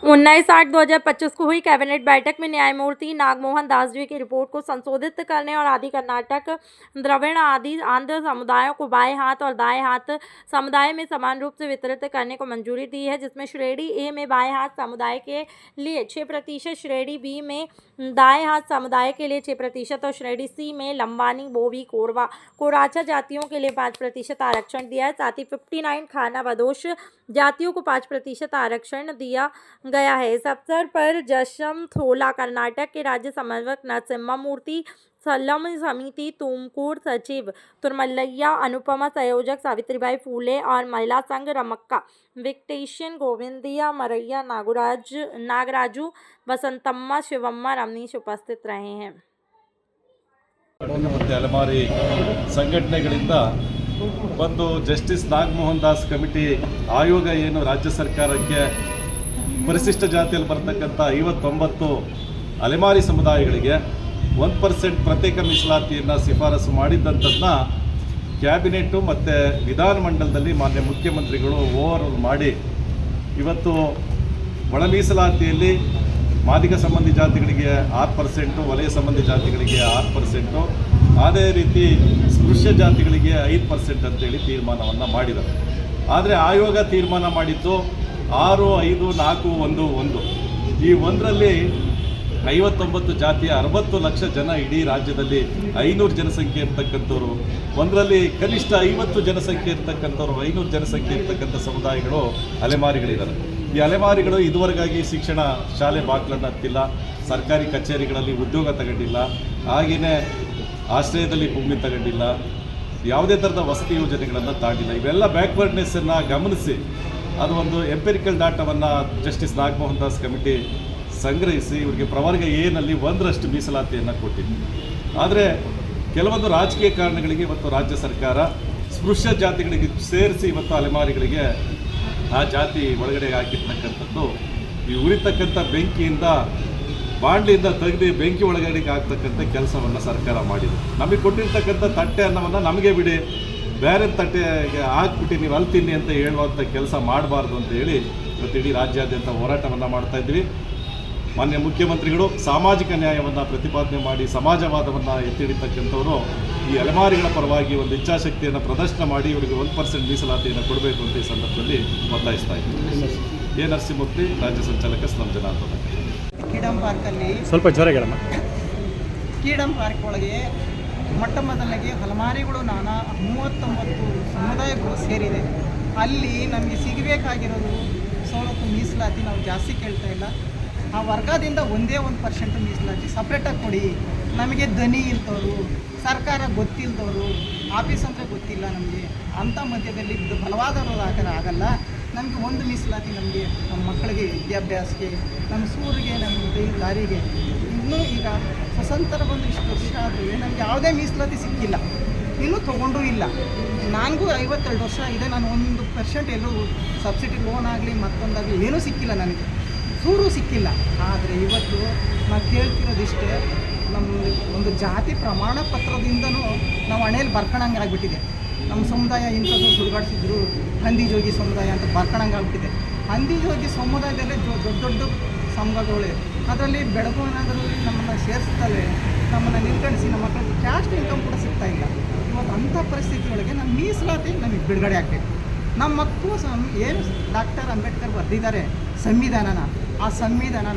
19/8/2025 को हुई कैबिनेट बैठक में न्यायमूर्ति नागमोहन दास जी की रिपोर्ट को संशोधित करने और आदि कर्नाटक, द्रविड़ आदि आंध्र समुदायों को बाएं हाथ और दाएं हाथ समुदाय में समान रूप से वितरित करने को मंजूरी दी है, जिसमें श्रेणी ए में बाएं हाथ समुदाय के लिए 6%, श्रेणी बी में दाएं हाथ समुदाय के लिए 6% और श्रेणी सी में लंबानी, बोवी, कोरवा, कोराचा जातियों के लिए 5% आरक्षण दिया है। साथ ही 59 खाना बदोश जातियों को 5% आरक्षण दिया गया है। इस अवसर पर जशम थोला, कर्नाटक के राज्य समन्वयक नरसिम्हा मूर्ति, सल्लम समिति तुमकुर सचिव तुरमल्लैया, अनुपमा संयोजक सावित्रीबाई फूले और महिला संघ रमक्का विक्टेशन गोविंदिया, मरैया नागराजू, वसंतम्मा, शिवम्मा, रमनीश उपस्थित रहे हैं। ಅಲೆಮಾರಿ ಸಂಘಟನೆಗಳಿಂದ ಬಂದು ಜಸ್ಟಿಸ್ ನಾಗಮೋಹನ್ ದಾಸ್ ಕಮಿಟಿ ಆಯೋಗ ಏನು ರಾಜ್ಯ ಸರ್ಕಾರಕ್ಕೆ ಪರಿಶಿಷ್ಟ ಜಾತಿಯಲ್ಲಿ ಬರತಕ್ಕಂಥ 59 ಅಲೆಮಾರಿ ಸಮುದಾಯಗಳಿಗೆ 1% ಪ್ರತ್ಯೇಕ ಮೀಸಲಾತಿಯನ್ನು ಶಿಫಾರಸು ಮಾಡಿದ್ದಂಥದ್ದನ್ನ ಕ್ಯಾಬಿನೆಟ್ಟು ಮತ್ತು ವಿಧಾನಮಂಡಲದಲ್ಲಿ ಮಾನ್ಯ ಮುಖ್ಯಮಂತ್ರಿಗಳು ಓವರ್ಆಲ್ ಮಾಡಿ ಇವತ್ತು ಒಳ ಮೀಸಲಾತಿಯಲ್ಲಿ ಮಾದಿಗ ಸಂಬಂಧಿ ಜಾತಿಗಳಿಗೆ 6%, ವಲಯ ಸಂಬಂಧಿ ಜಾತಿಗಳಿಗೆ 6%, ಅದೇ ರೀತಿ ಸ್ಪೃಶ್ಯ ಜಾತಿಗಳಿಗೆ 5% ಅಂತೇಳಿ ತೀರ್ಮಾನವನ್ನು ಮಾಡಿದರು. ಆದರೆ ಆಯೋಗ ತೀರ್ಮಾನ ಮಾಡಿದ್ದು 6, 5, 4, 1, 1 ಈ ಒಂದರಲ್ಲಿ 59 ಜಾತಿಯ 60 ಲಕ್ಷ ಜನ ಇಡೀ ರಾಜ್ಯದಲ್ಲಿ 500 ಜನಸಂಖ್ಯೆ ಇರ್ತಕ್ಕಂಥವ್ರು, ಒಂದರಲ್ಲಿ ಕನಿಷ್ಠ 50 ಜನಸಂಖ್ಯೆ ಇರ್ತಕ್ಕಂಥವ್ರು, 500 ಜನಸಂಖ್ಯೆ ಇರ್ತಕ್ಕಂಥ ಸಮುದಾಯಗಳು ಅಲೆಮಾರಿಗಳಿದ್ದಾರೆ. ಈ ಅಲೆಮಾರಿಗಳು ಇದುವರೆಗಾಗಿ ಶಿಕ್ಷಣ ಶಾಲೆ ಬಾಗಿಲನ್ನು ಹತ್ತಿಲ್ಲ, ಸರ್ಕಾರಿ ಕಚೇರಿಗಳಲ್ಲಿ ಉದ್ಯೋಗ ತಗೊಂಡಿಲ್ಲ, ಹಾಗೆಯೇ ಆಶ್ರಯದಲ್ಲಿ ಭೂಮಿ ತಗೊಂಡಿಲ್ಲ, ಯಾವುದೇ ಥರದ ವಸತಿ ಯೋಜನೆಗಳನ್ನು ತಾಂಡಿಲ್ಲ. ಇವೆಲ್ಲ ಬ್ಯಾಕ್ವರ್ಡ್ನೆಸ್ಸನ್ನು ಗಮನಿಸಿ ಅದು ಒಂದು ಎಂಪಿರಿಕಲ್ ಡಾಟಾವನ್ನು ಜಸ್ಟಿಸ್ ನಾಗಮೋಹನ್ ದಾಸ್ ಕಮಿಟಿ ಸಂಗ್ರಹಿಸಿ ಇವರಿಗೆ ಪ್ರವರ್ಗ ಎನಲ್ಲಿ 1% ಮೀಸಲಾತಿಯನ್ನು ಕೊಟ್ಟಿದೆ. ಆದರೆ ಕೆಲವೊಂದು ರಾಜಕೀಯ ಕಾರಣಗಳಿಗೆ ಇವತ್ತು ರಾಜ್ಯ ಸರ್ಕಾರ ಸ್ಪೃಶ್ಯ ಜಾತಿಗಳಿಗೆ ಸೇರಿಸಿ ಇವತ್ತು ಅಲೆಮಾರಿಗಳಿಗೆ ಆ ಜಾತಿ ಒಳಗಡೆ ಹಾಕಿರ್ತಕ್ಕಂಥದ್ದು ಈ ಉರಿತಕ್ಕಂಥ ಬೆಂಕಿಯಿಂದ ಬಾಂಡ್ಲಿಯಿಂದ ತೆಗೆದು ಬೆಂಕಿ ಒಳಗಡೆ ಹಾಕ್ತಕ್ಕಂಥ ಕೆಲಸವನ್ನು ಸರ್ಕಾರ ಮಾಡಿದೆ. ನಮಗೆ ಕೊಟ್ಟಿರ್ತಕ್ಕಂಥ ತಟ್ಟೆ ಅನ್ನವನ್ನು ನಮಗೆ ಬಿಡಿ, ಬೇರೆ ತಟ್ಟೆಗೆ ಹಾಕ್ಬಿಟ್ಟು ನೀವು ಅಲ್ಲಿ ತಿನ್ನಿ ಅಂತ ಹೇಳುವಂಥ ಕೆಲಸ ಮಾಡಬಾರ್ದು ಅಂತ ಹೇಳಿ ಇವತ್ತು ಇಡೀ ರಾಜ್ಯಾದ್ಯಂತ ಹೋರಾಟವನ್ನು ಮಾಡ್ತಾಯಿದ್ವಿ. ಮಾನ್ಯ ಮುಖ್ಯಮಂತ್ರಿಗಳು ಸಾಮಾಜಿಕ ನ್ಯಾಯವನ್ನು ಪ್ರತಿಪಾದನೆ ಮಾಡಿ ಸಮಾಜವಾದವನ್ನು ಎತ್ತಿಡಿತಕ್ಕಂಥವರು ಈ ಅಲೆಮಾರಿಗಳ ಪರವಾಗಿ ಒಂದು ಇಚ್ಛಾಶಕ್ತಿಯನ್ನು ಪ್ರದರ್ಶನ ಮಾಡಿ ಇವರಿಗೆ 1% ಮೀಸಲಾತಿಯನ್ನು ಕೊಡಬೇಕು ಅಂತ ಈ ಸಂದರ್ಭದಲ್ಲಿ ಒತ್ತಾಯಿಸ್ತಾ ಇದ್ದೀವಿ. ಎ ನರಸಿಂಹಮೂರ್ತಿ, ರಾಜ್ಯ ಸಂಚಾಲಕ ಸ್ಲಂ ಜನಾರ್ದನ. ಫ್ರೀಡಂ ಪಾರ್ಕಲ್ಲಿ ಸ್ವಲ್ಪ ಜೋರಾಗಿ ಫ್ರೀಡಂ ಪಾರ್ಕ್ ಒಳಗೆ ಮೊಟ್ಟ ಮೊದಲಿಗೆ ಅಲೆಮಾರಿಗಳು 39 ಸಮುದಾಯಗಳು ಸೇರಿದೆ. ಅಲ್ಲಿ ನಮಗೆ ಸಿಗಬೇಕಾಗಿರೋದು ಸವಲತ್ತು ಮೀಸಲಾತಿ ನಾವು ಜಾಸ್ತಿ ಕೇಳ್ತಾ ಇಲ್ಲ. ಆ ವರ್ಗದಿಂದ 1% ಮೀಸಲಾತಿ ಸಪ್ರೇಟಾಗಿ ಕೊಡಿ. ನಮಗೆ ಧ್ವನಿ ಇಲ್ದವರು, ಸರ್ಕಾರ ಗೊತ್ತಿಲ್ಲದವರು, ಆಫೀಸ್ ಅಂದರೆ ಗೊತ್ತಿಲ್ಲ ನಮಗೆ, ಅಂಥ ಮಧ್ಯದಲ್ಲಿ ಬಲವಾದವರು ಆಗಲ್ಲ. ನಮಗೆ ಒಂದು ಮೀಸಲಾತಿ ನಮಗೆ ನಮ್ಮ ಮಕ್ಕಳಿಗೆ ವಿದ್ಯಾಭ್ಯಾಸಕ್ಕೆ, ನಮ್ಮ ಸೂರಿಗೆ, ನಮ್ಮ ದಾರಿಗೆ. ಇನ್ನೂ ಈಗ ಸ್ವತಂತ್ರ ಬಂದು ಇಷ್ಟು ವರ್ಷ ಆದರೂ ನಮಗೆ ಯಾವುದೇ ಮೀಸಲಾತಿ ಸಿಕ್ಕಿಲ್ಲ, ಇನ್ನೂ ತೊಗೊಂಡೂ ಇಲ್ಲ. ನನಗೂ 52 ವರ್ಷ ಇದೆ, ನಾನು 1% ಎಲ್ಲೂ ಸಬ್ಸಿಡಿ ಲೋನ್ ಆಗಲಿ ಮತ್ತೊಂದಾಗಲಿ ಏನೂ ಸಿಕ್ಕಿಲ್ಲ, ನನಗೆ ಸೂರು ಸಿಕ್ಕಿಲ್ಲ. ಆದರೆ ಇವತ್ತು ನಾವು ಕೇಳ್ತಿರೋದಿಷ್ಟೇ, ನಮ್ಮ ಒಂದು ಜಾತಿ ಪ್ರಮಾಣ ಪತ್ರದಿಂದನೂ ನಾವು ಹಣೆಯಲ್ಲಿ ಬರ್ಕೊಳಂಗೆ ಆಗಿಬಿಟ್ಟಿದೆ. ನಮ್ಮ ಸಮುದಾಯ ಇಂಥದ್ದು ಸುಡುಗಾಡಿಸಿದ್ರು, ಹಂದಿ ಜೋಗಿ ಸಮುದಾಯ ಅಂತ ಬರ್ಕೊಳಂಗೆ ಆಗಿಬಿಟ್ಟಿದೆ. ಹಂದಿ ಜೋಗಿ ಸಮುದಾಯದಲ್ಲೇ ದೊಡ್ಡ ಸಮುದಾಯಗಳೇ, ಅದರಲ್ಲಿ ಬೆಳಗುವಿನಗರಲ್ಲಿ ನಮ್ಮನ್ನು ಸೇರಿಸ್ತಲೇ ನಮ್ಮನ್ನು ನಿರ್ಗಣಿಸಿ ನಮ್ಮ ಮಕ್ಕಳಿಗೆ ಕ್ಯಾಸ್ಟ್ ಇನ್ಕಮ್ ಕೂಡ ಸಿಗ್ತಾಯಿಲ್ಲ. ಇವತ್ತು ಅಂಥ ಪರಿಸ್ಥಿತಿಯೊಳಗೆ ನಮ್ಮ ಮೀಸಲಾತಿ ನಮಗೆ ಬಿಡುಗಡೆ ಆಗಬೇಕು. ನಮ್ಮ ಮಕ್ಕಳು ಏನು ಡಾಕ್ಟರ್ ಅಂಬೇಡ್ಕರ್ ಬರೆದಿದ್ದಾರೆ ಸಂವಿಧಾನನ, ಆ ಸಂವಿಧಾನ